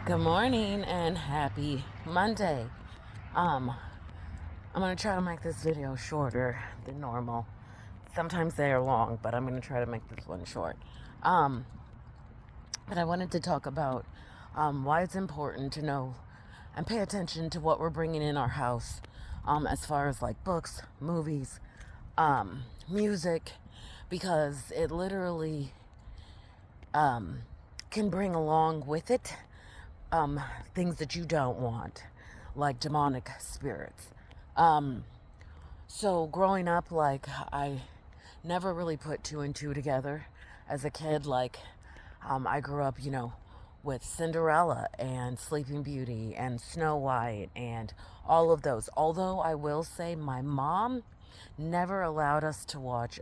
Good morning and happy Monday. Um, I'm gonna try to make this video shorter than normal. Sometimes they are long, but I'm gonna try to make this one short. Um, but I wanted to talk about why it's important to know and pay attention to what we're bringing in our house, as far as like books, movies, music, because it literally can bring along with it um, things that you don't want, like demonic spirits. Um, so growing up, like I never really put two and two together as a kid. Like I grew up, with Cinderella and Sleeping Beauty and Snow White and all of those. Although I will say my mom never allowed us to watch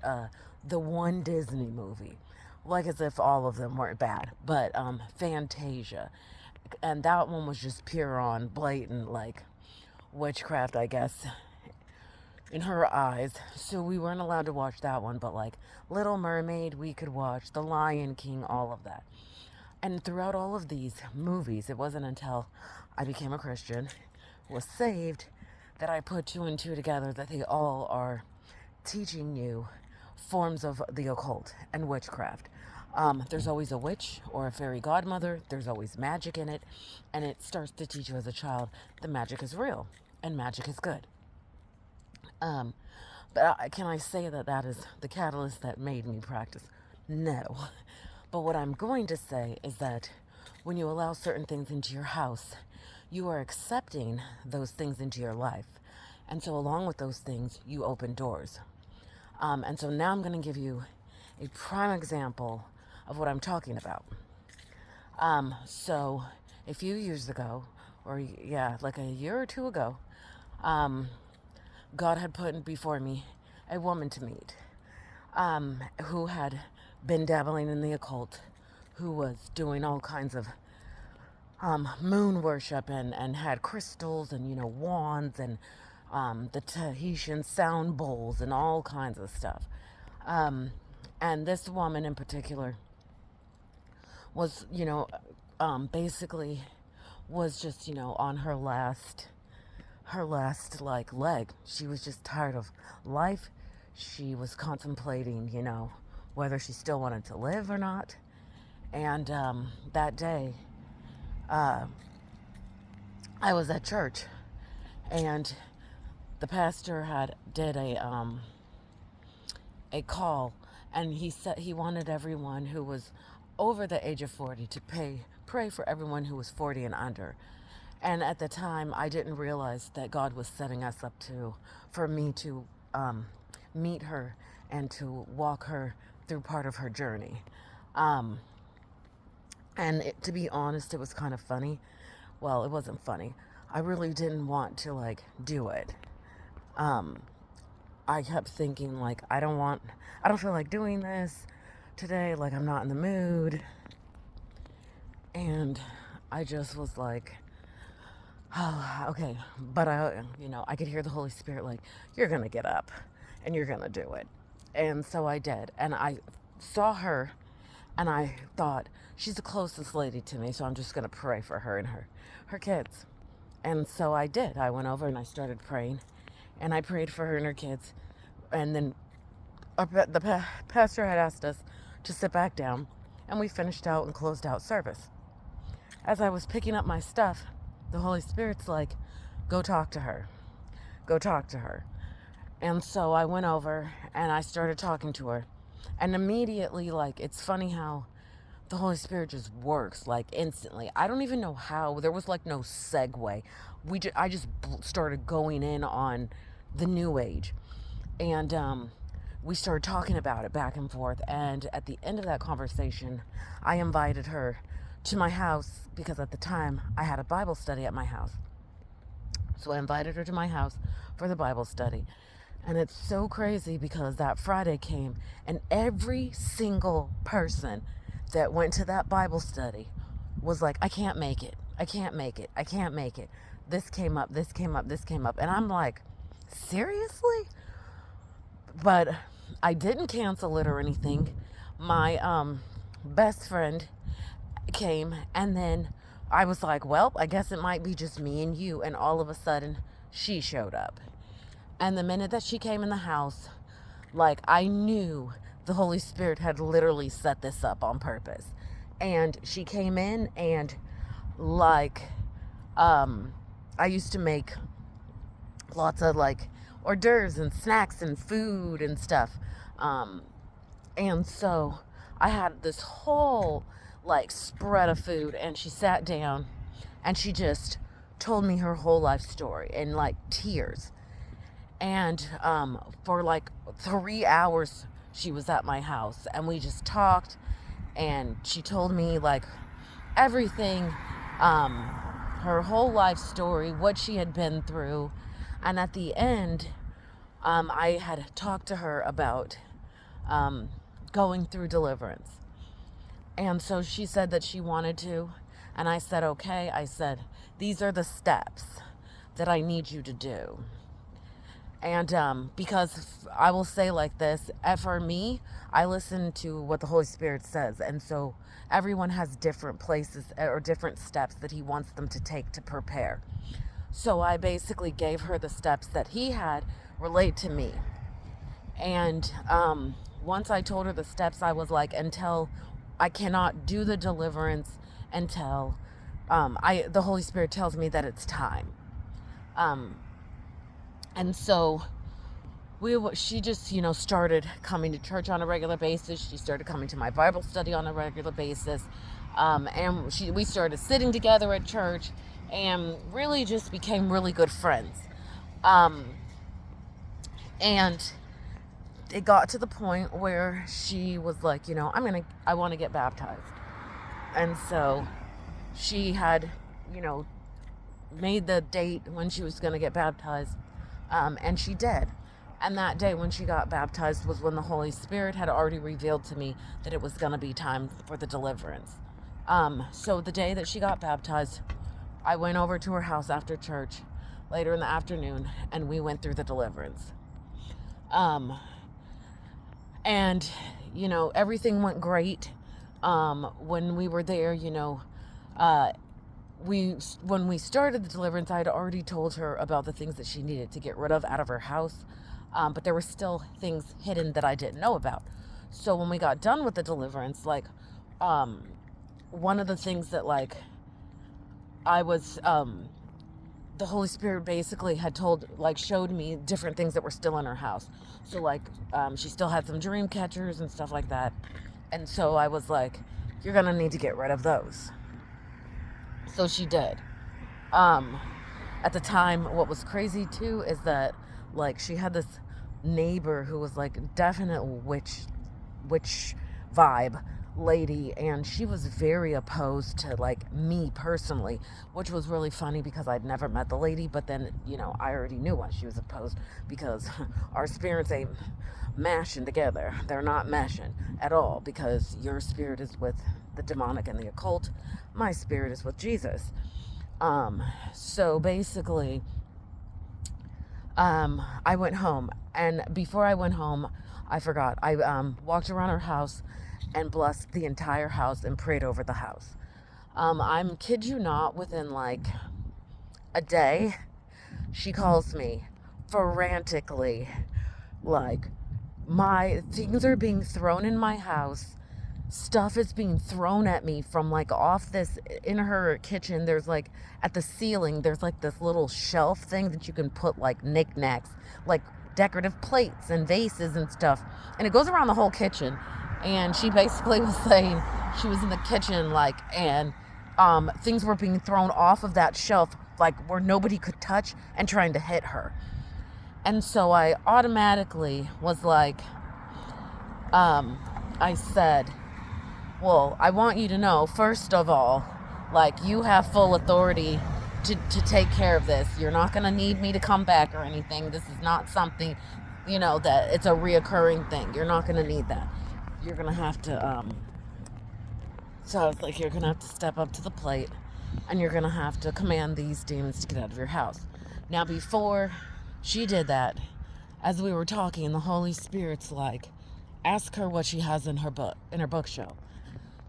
the one Disney movie, like as if all of them weren't bad, but Fantasia. And that one was just pure on blatant, like witchcraft, I guess, in her eyes. So we weren't allowed to watch that one, but like Little Mermaid, we could watch, The Lion King, all of that. And throughout all of these movies, it wasn't until I became a Christian, was saved, that I put two and two together that they all are teaching you forms of the occult and witchcraft. There's always a witch or a fairy godmother, there's always magic in it, and it starts to teach you as a child the magic is real and magic is good. Um, but can I say that that is the catalyst that made me practice? No. But what I'm going to say is that when you allow certain things into your house, you are accepting those things into your life. And so, along with those things, you open doors. And so now I'm going to give you a prime example of what I'm talking about. So a few years ago, or yeah, like a year or two ago, um, God had put before me a woman to meet, who had been dabbling in the occult, who was doing all kinds of moon worship and had crystals and, wands and the Tahitian sound bowls and all kinds of stuff. Um, and this woman in particular was, basically was just, on her last like leg. She was just tired of life. She was contemplating, whether she still wanted to live or not. And that day, uh, I was at church, and the pastor had did a call, and he said he wanted everyone who was over the age of 40 to pray for everyone who was 40 and under. And at the time, I didn't realize that God was setting us up for me to meet her and to walk her through part of her journey. Um, to be honest, it was kind of funny. Well, it wasn't funny. I really didn't want to like do it. Um, I kept thinking like I don't feel like doing this today. Like I'm not in the mood, and I just was like, oh, okay. But I could hear the Holy Spirit like, you're gonna get up, and you're gonna do it, and so I did, and I saw her, and I thought she's the closest lady to me, so I'm just gonna pray for her and her kids, and so I did. I went over and I started praying, and I prayed for her and her kids, and then the pastor had asked us to sit back down, and we finished out and closed out service. As I was picking up my stuff, the Holy Spirit's like, go talk to her. Go talk to her. And so I went over and I started talking to her. And immediately, like, it's funny how the Holy Spirit just works, like, instantly. I don't even know how. There was, like, no segue. I just started going in on the New Age. And we started talking about it back and forth. And at the end of that conversation, I invited her to my house because at the time I had a Bible study at my house. So I invited her to my house for the Bible study. And it's so crazy because that Friday came and every single person that went to that Bible study was like, I can't make it. I can't make it. I can't make it. This came up, this came up, this came up. And I'm like, seriously? But I didn't cancel it or anything. My best friend came, and then I was like, well, I guess it might be just me and you. And all of a sudden, she showed up. And the minute that she came in the house, like, I knew the Holy Spirit had literally set this up on purpose. And she came in and, like, I used to make lots of, like, hors d'oeuvres and snacks and food and stuff. And so I had this whole, like, spread of food, and she sat down and she just told me her whole life story in, like, tears. And for like 3 hours, she was at my house, and we just talked, and she told me, like, everything, her whole life story, what she had been through. And at the end, I had talked to her about going through deliverance. And so she said that she wanted to, and I said, okay. I said, these are the steps that I need you to do. And because I will say like this, for me, I listen to what the Holy Spirit says. And so everyone has different places or different steps that he wants them to take to prepare. So I basically gave her the steps that he had relate to me. And once I told her the steps, I was like, until I cannot do the deliverance until the Holy Spirit tells me that it's time. And so she just, started coming to church on a regular basis. She started coming to my Bible study on a regular basis. And we started sitting together at church and really just became really good friends. And it got to the point where she was like, I want to get baptized. And so she had, made the date when she was going to get baptized. And she did. And that day when she got baptized was when the Holy Spirit had already revealed to me that it was going to be time for the deliverance. So the day that she got baptized, I went over to her house after church later in the afternoon, and we went through the deliverance. And, everything went great. When we were there, when we started the deliverance, I had already told her about the things that she needed to get rid of out of her house. But there were still things hidden that I didn't know about. So when we got done with the deliverance, like, one of the things that, like, I was, the Holy Spirit basically had showed me different things that were still in her house. So, like, she still had some dream catchers and stuff like that. And so I was like, you're going to need to get rid of those. So she did. At the time, what was crazy too is that, like, she had this neighbor who was like definite witch vibe lady, and she was very opposed to, like, me personally, which was really funny because I'd never met the lady. But then, I already knew why she was opposed, because our spirits ain't mashing together. They're not meshing at all, because your spirit is with the demonic and the occult. My spirit is with Jesus. So basically, I went home, and before I went home, I forgot. I walked around her house and blessed the entire house and prayed over the house. I'm kid you not, within like a day, she calls me frantically, like, my things are being thrown in my house. Stuff is being thrown at me from, like, off this, in her kitchen. There's, like, at the ceiling, there's, like, this little shelf thing that you can put, like, knickknacks, like decorative plates and vases and stuff. And it goes around the whole kitchen. And she basically was saying she was in the kitchen, like, and things were being thrown off of that shelf, like, where nobody could touch, and trying to hit her. And so I automatically was like, I said, well, I want you to know, first of all, like, you have full authority to take care of this. You're not going to need me to come back or anything. This is not something, that it's a reoccurring thing. You're not going to need that. You're going to have to, so I was like, you're going to have to step up to the plate, and you're going to have to command these demons to get out of your house. Now, before she did that, as we were talking, the Holy Spirit's like, ask her what she has in her bookshelf.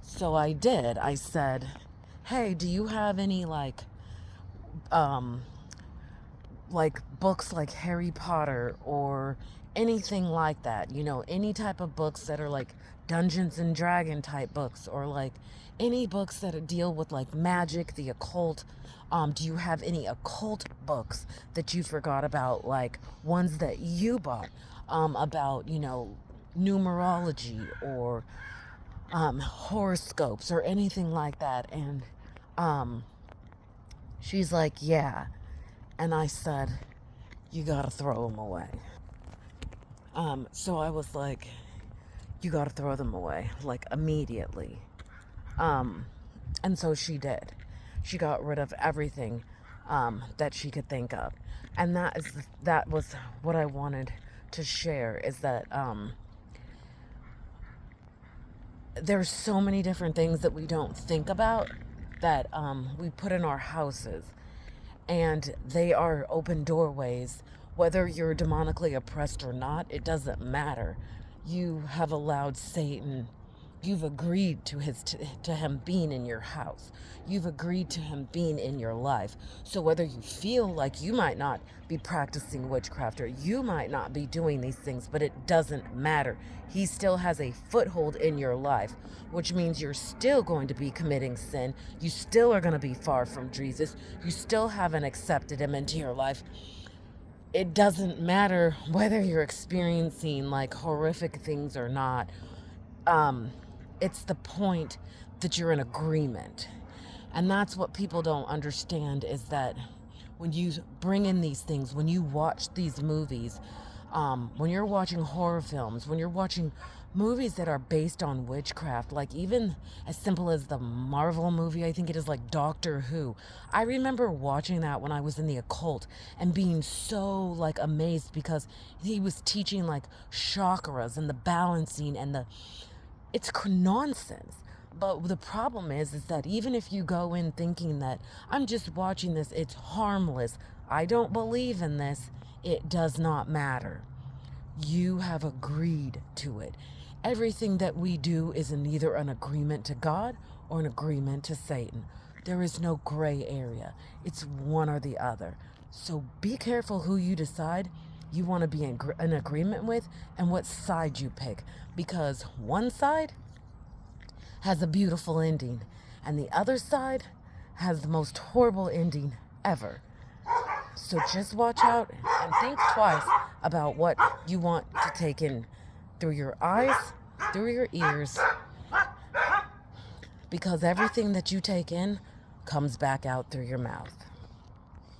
So I did. I said, hey, do you have any um, like books like Harry Potter or anything like that? You know, any type of books that are like Dungeons and Dragon type books, or like any books that deal with like magic, the occult. Do you have any occult books that you forgot about, like ones that you bought, about, you know, numerology or horoscopes or anything like that? And um, she's like, yeah. And I said, you gotta throw them away. So I was like, you gotta throw them away, like immediately. Um, and so she did. She got rid of everything that she could think of. And that was what I wanted to share, is that there's so many different things that we don't think about that we put in our houses, and they are open doorways. Whether you're demonically oppressed or not, it doesn't matter. You have allowed Satan, you've agreed to him being in your house. You've agreed to him being in your life. So whether you feel like you might not be practicing witchcraft or you might not be doing these things, but it doesn't matter. He still has a foothold in your life, which means you're still going to be committing sin. You still are going to be far from Jesus. You still haven't accepted him into your life. It doesn't matter whether you're experiencing like horrific things or not. It's the point that you're in agreement. And that's what people don't understand, is that when you bring in these things, when you watch these movies, when you're watching horror films, when you're watching movies that are based on witchcraft, like even as simple as the Marvel movie, I think it is, like Doctor Who. I remember watching that when I was in the occult and being so like amazed, because he was teaching like chakras and the balancing and it's nonsense. But the problem is that even if you go in thinking that I'm just watching this, it's harmless, I don't believe in this, it does not matter. You have agreed to it. Everything that we do is in either an agreement to God or an agreement to Satan. There is no gray area. It's one or the other. So be careful who you decide you want to be in an agreement with and what side you pick. Because one side has a beautiful ending, and the other side has the most horrible ending ever. So just watch out and think twice about what you want to take in through your eyes, through your ears, because everything that you take in comes back out through your mouth.